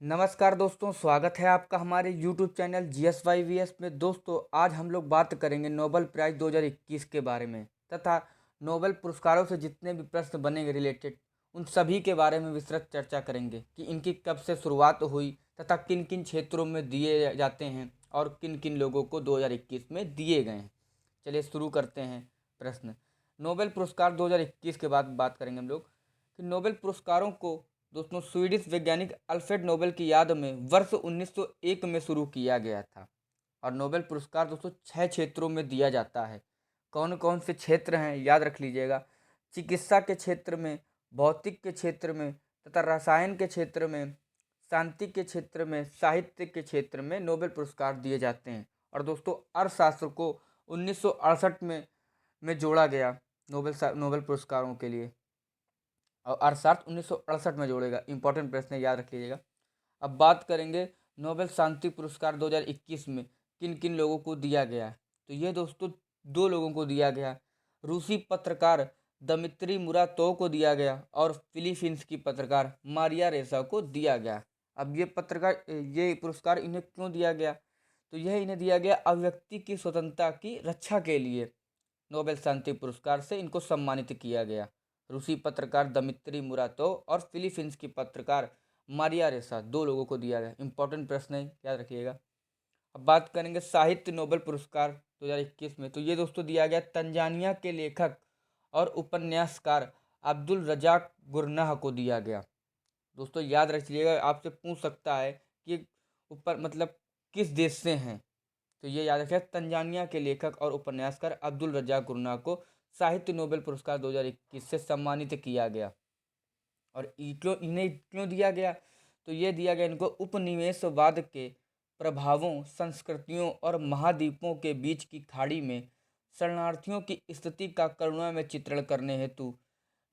नमस्कार दोस्तों, स्वागत है आपका हमारे YouTube चैनल GSYVS में। दोस्तों, आज हम लोग बात करेंगे नोबेल प्राइज़ 2021 के बारे में तथा नोबेल पुरस्कारों से जितने भी प्रश्न बनेंगे रिलेटेड, उन सभी के बारे में विस्तृत चर्चा करेंगे कि इनकी कब से शुरुआत हुई तथा किन किन क्षेत्रों में दिए जाते हैं और किन किन लोगों को 2021 में दिए गए हैं। चलिए शुरू करते हैं। प्रश्न: नोबेल पुरस्कार 2021 के बाद बात करेंगे हम लोग कि नोबेल पुरस्कारों को दोस्तों स्वीडिश वैज्ञानिक अल्फ्रेड नोबेल की याद में वर्ष 1901 में शुरू किया गया था। और नोबेल पुरस्कार दोस्तों 6 क्षेत्रों में दिया जाता है। कौन कौन से क्षेत्र हैं याद रख लीजिएगा। चिकित्सा के क्षेत्र में, भौतिक के क्षेत्र में तथा रसायन के क्षेत्र में, शांति के क्षेत्र में, साहित्य के क्षेत्र में नोबेल पुरस्कार दिए जाते हैं। और दोस्तों अर्थशास्त्र को 1968 में जोड़ा गया नोबेल पुरस्कारों के लिए। और अर्थशास्त्र 1968 में जोड़ेगा। इंपॉर्टेंट प्रश्न है, याद रख लीजिएगा। अब बात करेंगे नोबेल शांति पुरस्कार 2021 में किन किन लोगों को दिया गया है। तो ये दोस्तों 2 लोगों को दिया गया। रूसी पत्रकार दमित्री मुरातोव को दिया गया और फिलीपींस की पत्रकार मारिया रेसा को दिया गया। अब ये पुरस्कार इन्हें क्यों दिया गया? तो यह इन्हें दिया गया अभिव्यक्ति की स्वतंत्रता की रक्षा के लिए। नोबेल शांति पुरस्कार से इनको सम्मानित किया गया। रूसी पत्रकार दमित्री मुरातोव और फिलीपींस की पत्रकार मारिया रेसा 2 लोगों को दिया गया। इंपॉर्टेंट प्रश्न है, याद रखिएगा। अब बात करेंगे साहित्य नोबेल पुरस्कार 2021 में। तो ये दोस्तों दिया गया तंजानिया के लेखक और उपन्यासकार अब्दुल रजाक गुरनाह को दिया गया। दोस्तों याद रखिएगा, आपसे पूछ सकता है कि ऊपर मतलब किस देश से हैं। तो ये याद रखिएगा, तंजानिया के लेखक और उपन्यासकार अब्दुल रजाक गुरनाह को साहित्य नोबेल पुरस्कार 2021 से सम्मानित किया गया। और इन्हें क्यों दिया गया? तो ये दिया गया इनको उपनिवेशवाद के प्रभावों, संस्कृतियों और महाद्वीपों के बीच की खाड़ी में शरणार्थियों की स्थिति का करुणा में चित्रण करने हेतु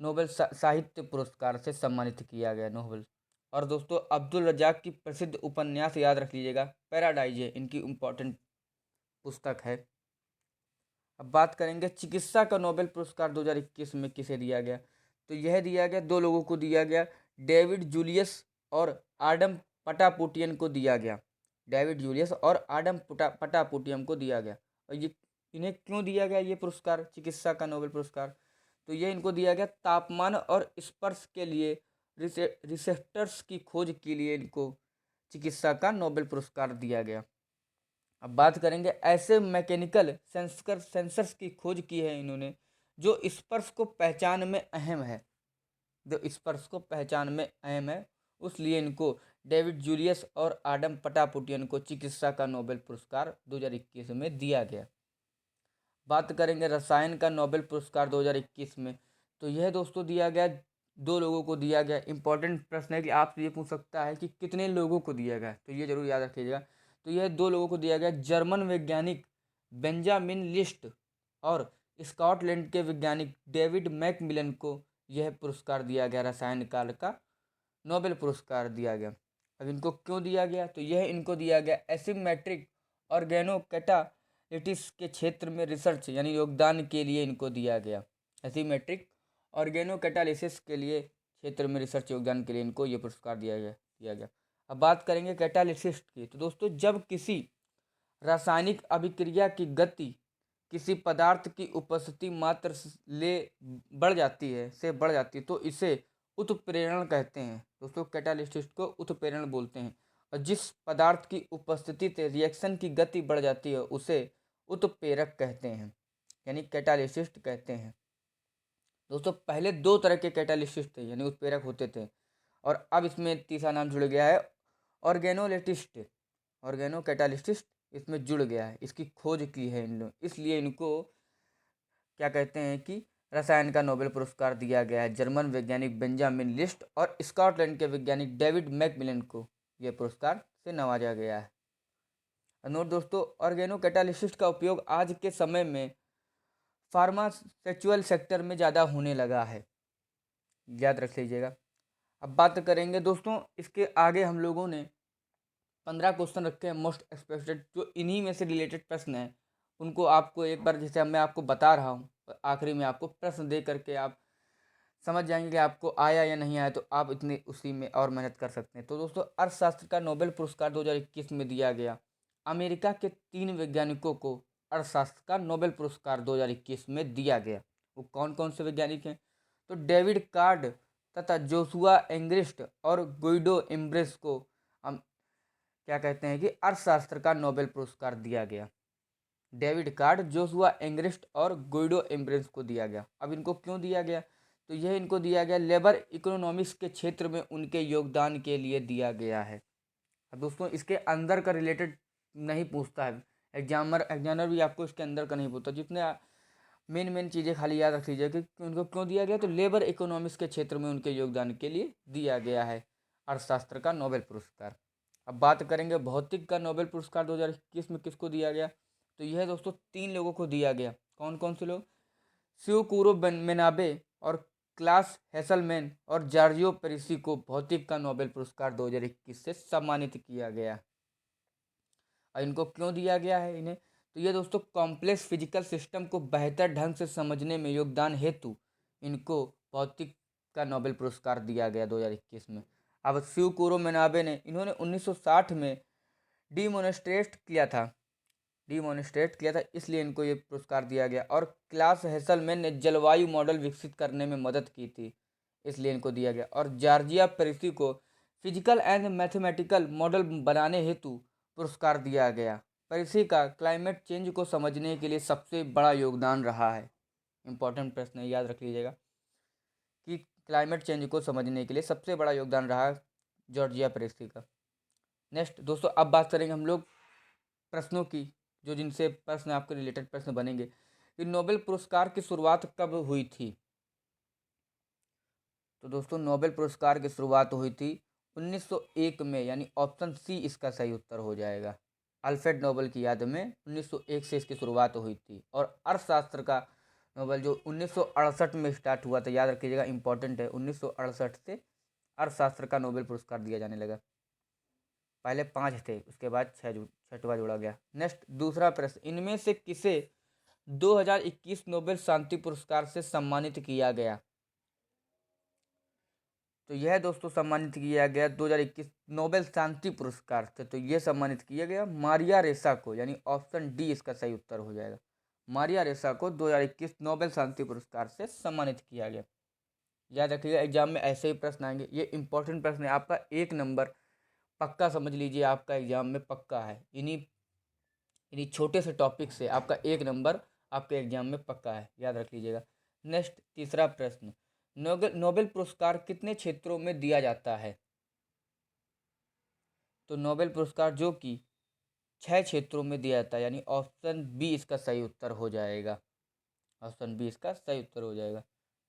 नोबेल साहित्य पुरस्कार से सम्मानित किया गया नोबेल। और दोस्तों अब्दुल रजाक की प्रसिद्ध उपन्यास याद रख लीजिएगा, पैराडाइज है, इनकी इम्पोर्टेंट पुस्तक है। अब बात करेंगे चिकित्सा का नोबेल पुरस्कार 2021 में किसे दिया गया। तो यह दिया गया 2 लोगों को दिया गया, डेविड जूलियस और आडम पटापुटियन को दिया गया। डेविड जूलियस और आडम पटापुटियन को दिया गया। और ये इन्हें क्यों दिया गया ये पुरस्कार, चिकित्सा का नोबेल पुरस्कार? तो ये इनको दिया गया तापमान और स्पर्श के लिए रिसेप्टर्स की खोज के लिए इनको चिकित्सा का नोबेल पुरस्कार दिया गया। अब बात करेंगे ऐसे मैकेनिकल सेंसर्स की खोज की है इन्होंने जो स्पर्श को पहचान में अहम है, उसलिए इनको डेविड जूलियस और आडम पटापुटियन को चिकित्सा का नोबेल पुरस्कार 2021 में दिया गया। बात करेंगे रसायन का नोबेल पुरस्कार 2021 में। तो यह दोस्तों दिया गया 2 लोगों को दिया गया। इंपॉर्टेंट प्रश्न है कि आपसे ये पूछ सकता है कि कितने लोगों को दिया गया, तो ये जरूर याद रखिएगा। तो यह 2 लोगों को दिया गया, जर्मन वैज्ञानिक बेंजामिन लिस्ट और स्कॉटलैंड के वैज्ञानिक डेविड मैकमिलन को यह पुरस्कार दिया गया, रसायन काल का नोबेल पुरस्कार दिया गया। अब इनको क्यों दिया गया? तो यह इनको दिया गया एसिमेट्रिक ऑर्गेनो कैटालिटिस के क्षेत्र में रिसर्च यानी योगदान के लिए इनको दिया गया। एसिमेट्रिक ऑर्गेनो कैटालिसिस के लिए क्षेत्र में रिसर्च योगदान के लिए इनको ये पुरस्कार दिया गया। अब बात करेंगे कैटालिसिस की। तो दोस्तों जब किसी रासायनिक अभिक्रिया की गति किसी पदार्थ की उपस्थिति मात्र बढ़ जाती है तो इसे उत्प्रेरण कहते हैं। दोस्तों कैटालिसिस को उत्प्रेरण बोलते हैं। और जिस पदार्थ की उपस्थिति से रिएक्शन की गति बढ़ जाती है उसे उत्प्रेरक कहते हैं, यानी कैटालिसिस्ट कहते हैं। दोस्तों पहले 2 तरह के कैटालिसिस्ट थे, यानी उत्प्रेरक होते थे, और अब इसमें तीसरा नाम जुड़ गया है ऑर्गेनोलेटिस्ट, ऑर्गेनो कैटालिसिस्ट इसमें जुड़ गया है। इसकी खोज की है इन लोग, इसलिए इनको क्या कहते हैं कि रसायन का नोबेल पुरस्कार दिया गया है। जर्मन वैज्ञानिक बेंजामिन लिस्ट और स्कॉटलैंड के वैज्ञानिक डेविड मैकमिलन को यह पुरस्कार से नवाजा गया है। नोट दोस्तों, ऑर्गेनो कैटालिसिस्ट का उपयोग आज के समय में फार्मास्यूटिकल सेक्टर में ज़्यादा होने लगा है, याद रख लीजिएगा। अब बात करेंगे दोस्तों, इसके आगे हम लोगों ने 15 क्वेश्चन रखे हैं मोस्ट एक्सपेक्टेड, जो इन्हीं में से रिलेटेड प्रश्न हैं उनको आपको एक बार जैसे मैं आपको बता रहा हूँ, आखिरी में आपको प्रश्न दे करके आप समझ जाएंगे कि आपको आया या नहीं आया, तो आप इतने उसी में और मेहनत कर सकते हैं। तो दोस्तों, अर्थशास्त्र का नोबेल पुरस्कार 2021 में दिया गया। अमेरिका के 3 वैज्ञानिकों को अर्थशास्त्र का नोबेल पुरस्कार 2021 में दिया गया। वो कौन कौन से वैज्ञानिक हैं? तो डेविड कार्ड तथा जोशुआ एंग्रिस्ट और गुइडो इम्ब्रेस को हम क्या कहते हैं कि अर्थशास्त्र का नोबेल पुरस्कार दिया गया। डेविड कार्ड, जोशुआ एंग्रिस्ट और गुइडो इम्ब्रेस को दिया गया। अब इनको क्यों दिया गया? तो यह इनको दिया गया लेबर इकोनॉमिक्स के क्षेत्र में उनके योगदान के लिए दिया गया है। अब दोस्तों, इसके अंदर का रिलेटेड नहीं पूछता है एग्जामिनर भी आपको इसके अंदर का नहीं पूछता। जितने मेन मेन चीज़ें खाली याद रख लीजिए कि उनको क्यों दिया गया। तो लेबर इकोनॉमिक्स के क्षेत्र में उनके योगदान के लिए दिया गया है अर्थशास्त्र का नोबेल पुरस्कार। अब बात करेंगे भौतिक का नोबेल पुरस्कार 2021 में किसको दिया गया। तो यह दोस्तों 3 लोगों को दिया गया। कौन कौन से लोग? शिवकुरो मेनाबे और क्लास हेसलमैन और जॉर्जियो पेरिसी को भौतिक का नोबेल पुरस्कार 2021 से सम्मानित किया गया। और इनको क्यों दिया गया है इन्हें? तो ये दोस्तों कॉम्प्लेक्स फिजिकल सिस्टम को बेहतर ढंग से समझने में योगदान हेतु इनको भौतिक का नोबेल पुरस्कार दिया गया 2021 में। अब शिवकुरो मेनाबे ने इन्होंने 1960 में डीमोनेस्ट्रेट किया था, इसलिए इनको ये पुरस्कार दिया गया। और क्लास हेसलमैन ने जलवायु मॉडल विकसित करने में मदद की थी, इसलिए इनको दिया गया। और जॉर्जिया पेरिसी को फिजिकल एंड मैथमेटिकल मॉडल बनाने हेतु पुरस्कार दिया गया। पेरिसी का क्लाइमेट चेंज को समझने के लिए सबसे बड़ा योगदान रहा है। इंपॉर्टेंट प्रश्न है, याद रख लीजिएगा कि क्लाइमेट चेंज को समझने के लिए सबसे बड़ा योगदान रहा जॉर्जिया पेरिसी का। नेक्स्ट दोस्तों, अब बात करेंगे हम लोग प्रश्नों की, जो जिनसे प्रश्न आपके रिलेटेड प्रश्न बनेंगे कि नोबेल पुरस्कार की शुरुआत कब हुई थी। तो दोस्तों, नोबेल पुरस्कार की शुरुआत हुई थी 1901 में, यानी ऑप्शन सी इसका सही उत्तर हो जाएगा। अल्फ्रेड नोबेल की याद में 1901 से इसकी शुरुआत हुई थी। और अर्थशास्त्र का नोबेल जो 1968 में स्टार्ट हुआ था, याद रखिएगा, इंपॉर्टेंट है, 1968 से अर्थशास्त्र का नोबेल पुरस्कार दिया जाने लगा। पहले 5 थे, उसके बाद 6वां जोड़ा गया। नेक्स्ट दूसरा प्रश्न, इनमें से किसे 2021 नोबेल शांति पुरस्कार से सम्मानित किया गया। तो यह दोस्तों सम्मानित किया गया 2021 नोबेल शांति पुरस्कार से। तो यह सम्मानित किया गया मारिया रेसा को, यानी ऑप्शन डी इसका सही उत्तर हो जाएगा। मारिया रेसा को 2021 नोबेल शांति पुरस्कार से सम्मानित किया गया। याद रखिएगा, एग्जाम में ऐसे ही प्रश्न आएंगे। ये इंपॉर्टेंट प्रश्न है, आपका 1 नंबर पक्का समझ लीजिए, आपका एग्जाम में पक्का है। इन्हीं छोटे से टॉपिक से आपका 1 नंबर आपके एग्जाम में पक्का है, याद रख लीजिएगा। नेक्स्ट तीसरा प्रश्न, नोबेल पुरस्कार कितने क्षेत्रों में दिया जाता है। तो नोबेल पुरस्कार जो कि 6 क्षेत्रों में दिया जाता है, यानी ऑप्शन बी इसका सही उत्तर हो जाएगा। ऑप्शन बी इसका सही उत्तर हो जाएगा।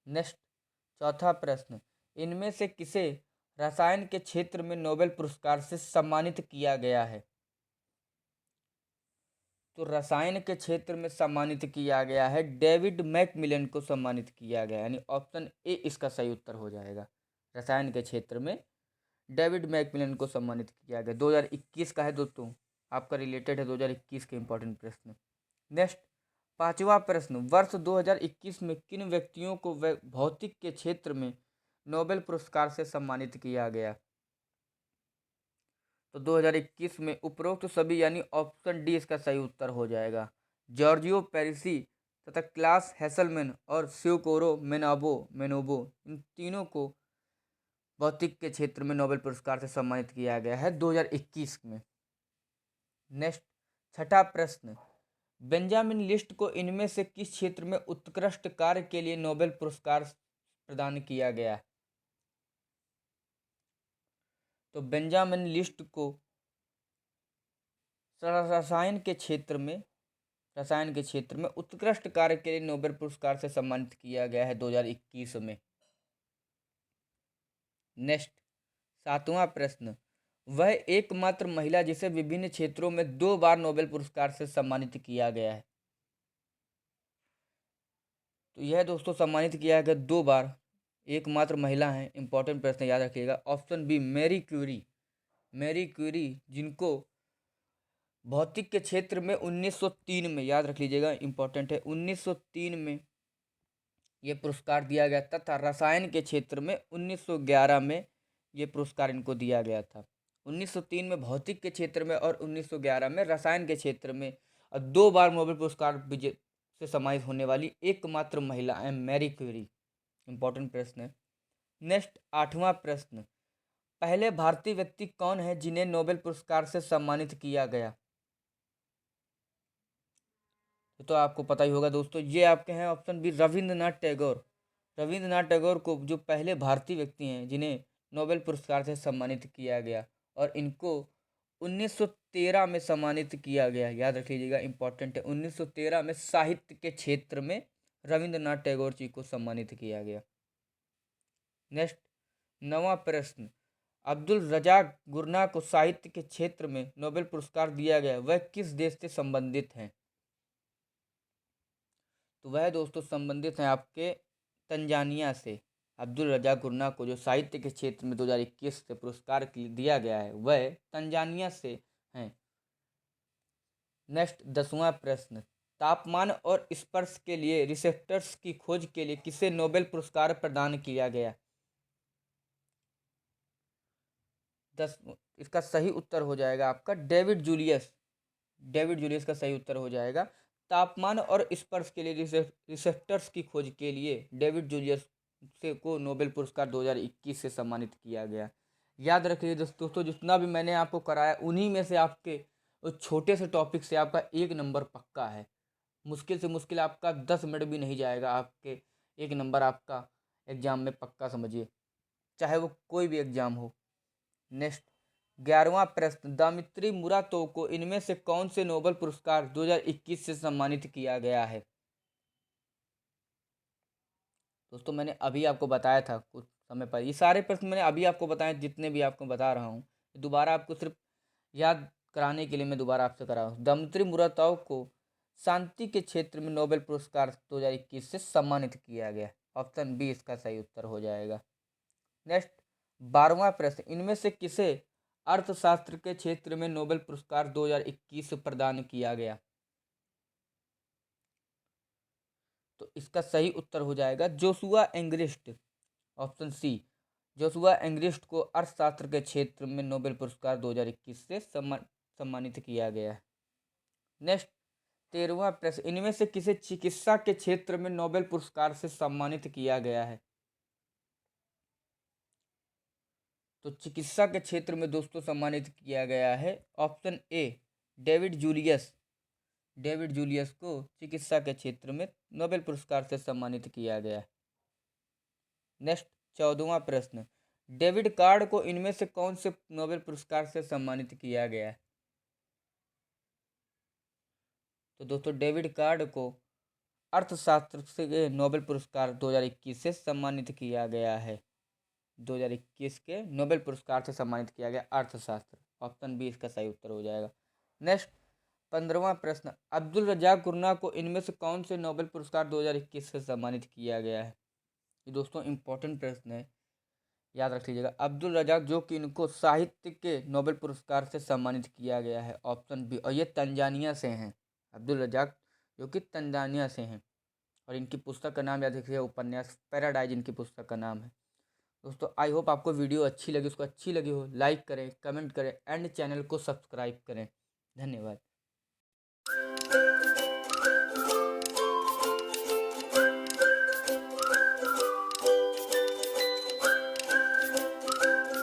नेक्स्ट चौथा प्रश्न, इनमें से किसे रसायन के क्षेत्र में नोबेल पुरस्कार से सम्मानित किया गया है। तो रसायन के क्षेत्र में सम्मानित किया गया है डेविड मैकमिलन को सम्मानित किया गया, यानी ऑप्शन ए इसका सही उत्तर हो जाएगा। रसायन के क्षेत्र में डेविड मैकमिलन को सम्मानित किया गया। 2021 का है दोस्तों, आपका रिलेटेड है 2021 के इंपॉर्टेंट प्रश्न। नेक्स्ट 5वां प्रश्न, वर्ष 2021 में किन व्यक्तियों को भौतिक के क्षेत्र में नोबेल पुरस्कार से सम्मानित किया गया। तो 2021 में उपरोक्त सभी, यानी ऑप्शन डी इसका सही उत्तर हो जाएगा। जॉर्जियो पेरिसी तथा क्लास हेसलमैन और शिवकोरो मेनोबो इन तीनों को भौतिक के क्षेत्र में नोबेल पुरस्कार से सम्मानित किया गया है 2021 में। नेक्स्ट छठा प्रश्न, बेंजामिन लिस्ट को इनमें से किस क्षेत्र में उत्कृष्ट कार्य के लिए नोबेल पुरस्कार प्रदान किया गया। तो बेंजामिन लिस्ट को रसायन के क्षेत्र में उत्कृष्ट कार्य के लिए नोबेल पुरस्कार से सम्मानित किया गया है 2021 में। नेक्स्ट 7वां प्रश्न, वह एकमात्र महिला जिसे विभिन्न क्षेत्रों में 2 बार नोबेल पुरस्कार से सम्मानित किया गया है। तो यह दोस्तों सम्मानित किया गया 2 बार, एकमात्र महिला है। इंपॉर्टेंट प्रश्न, याद रखिएगा। ऑप्शन बी मैरी क्यूरी जिनको भौतिक के क्षेत्र में 1903 में, याद रख लीजिएगा, इंपॉर्टेंट है, 1903 में ये पुरस्कार दिया गया, तथा रसायन के क्षेत्र में 1911 में ये पुरस्कार इनको दिया गया था। 1903 में भौतिक के क्षेत्र में और 1911 में रसायन के क्षेत्र में। और 2 बार नोबेल पुरस्कार विजय से सम्मानित होने वाली एकमात्र महिला है मैरी क्यूरी। इंपॉर्टेंट प्रश्न है। नेक्स्ट 8वां प्रश्न, पहले भारतीय व्यक्ति कौन है जिन्हें नोबेल पुरस्कार से सम्मानित किया गया? तो आपको पता ही होगा दोस्तों, ये आपके हैं ऑप्शन बी रविंद्रनाथ टैगोर। रविंद्रनाथ टैगोर को जो पहले भारतीय व्यक्ति हैं जिन्हें नोबेल पुरस्कार से सम्मानित किया गया, और इनको 1913 में सम्मानित किया गया। याद रख लीजिएगा, इंपॉर्टेंट है। 1913 में साहित्य के क्षेत्र में रविंद्रनाथ टैगोर जी को सम्मानित किया गया। नेक्स्ट 9वां प्रश्न, अब्दुल रजाक गुरना को साहित्य के क्षेत्र में नोबेल पुरस्कार दिया गया, वह किस देश से संबंधित हैं? तो वह दोस्तों संबंधित हैं आपके तंजानिया से। अब्दुल रजाक गुरना को जो साहित्य के क्षेत्र में 2021 से पुरस्कार दिया गया है, वह तंजानिया से हैं। नेक्स्ट 10वां प्रश्न, तापमान और स्पर्श के लिए रिसेप्टर्स की खोज के लिए किसे नोबेल पुरस्कार प्रदान किया गया? इसका सही उत्तर हो जाएगा आपका डेविड जूलियस। डेविड जूलियस का सही उत्तर हो जाएगा। तापमान और स्पर्श के लिए रिसेप्टर्स की खोज के लिए डेविड जूलियस से को नोबेल पुरस्कार 2021 से सम्मानित किया गया। याद रखिए दोस्तों, जितना भी मैंने आपको कराया उन्हीं में से आपके उस छोटे से टॉपिक से आपका 1 नंबर पक्का है। मुश्किल से मुश्किल आपका 10 मिनट भी नहीं जाएगा, आपके 1 नंबर आपका एग्जाम में पक्का समझिए, चाहे वो कोई भी एग्जाम हो। नेक्स्ट 11वां प्रश्न, दामित्री मुराटोव को इनमें से कौन से नोबेल पुरस्कार 2021 से सम्मानित किया गया है? दोस्तों मैंने अभी आपको बताया था कुछ समय पर, ये सारे प्रश्न मैंने अभी आपको बताए, जितने भी आपको बता रहा हूँ दोबारा आपको सिर्फ याद कराने के लिए मैं दोबारा आपसे करा हूँ। दामित्री मुराटोव को शांति के क्षेत्र में नोबेल पुरस्कार 2021 से सम्मानित किया गया। ऑप्शन बी इसका सही उत्तर हो जाएगा। नेक्स्ट 12वां प्रश्न, इनमें से किसे अर्थशास्त्र के क्षेत्र में नोबेल पुरस्कार 2021 प्रदान किया गया? तो इसका सही उत्तर हो जाएगा Joshua Angrist. Option C, Joshua Angrist को अर्थशास्त्र के क्षेत्र में नोबेल पुरस्कार 2021 से सम्मानित किया गया है। नेक्स्ट 13वां प्रश्न, इनमें से किसे चिकित्सा के क्षेत्र में नोबेल पुरस्कार से सम्मानित किया गया है? तो चिकित्सा के क्षेत्र में दोस्तों सम्मानित किया गया है option A David Julius. David Julius को चिकित्सा के क्षेत्र में नोबेल पुरस्कार से सम्मानित किया गया है। नेक्स्ट 14वां प्रश्न, डेविड कार्ड को इनमें से कौन से नोबेल पुरस्कार से सम्मानित किया गया है? तो दोस्तों डेविड कार्ड को अर्थशास्त्र से नोबेल पुरस्कार 2021 से सम्मानित किया गया है। 2021 के नोबेल पुरस्कार से सम्मानित किया गया अर्थशास्त्र। ऑप्शन बी इसका सही उत्तर हो जाएगा। नेक्स्ट 15वां प्रश्न, अब्दुल रजाक गुरना को इनमें से कौन से नोबेल पुरस्कार 2021 से सम्मानित किया गया है? ये दोस्तों इंपॉर्टेंट प्रश्न है, याद रख लीजिएगा। अब्दुल रजाक जो कि इनको साहित्य के नोबेल पुरस्कार से सम्मानित किया गया है। ऑप्शन बी, और ये तंजानिया से हैं। अब्दुल रजाक जो कि तंजानिया से हैं, और इनकी पुस्तक का नाम याद रखिए, उपन्यास पैराडाइज इनकी पुस्तक का नाम है। दोस्तों आई होप आपको वीडियो अच्छी लगी, उसको अच्छी लगी हो लाइक करें, कमेंट करें एंड चैनल को सब्सक्राइब करें। धन्यवाद।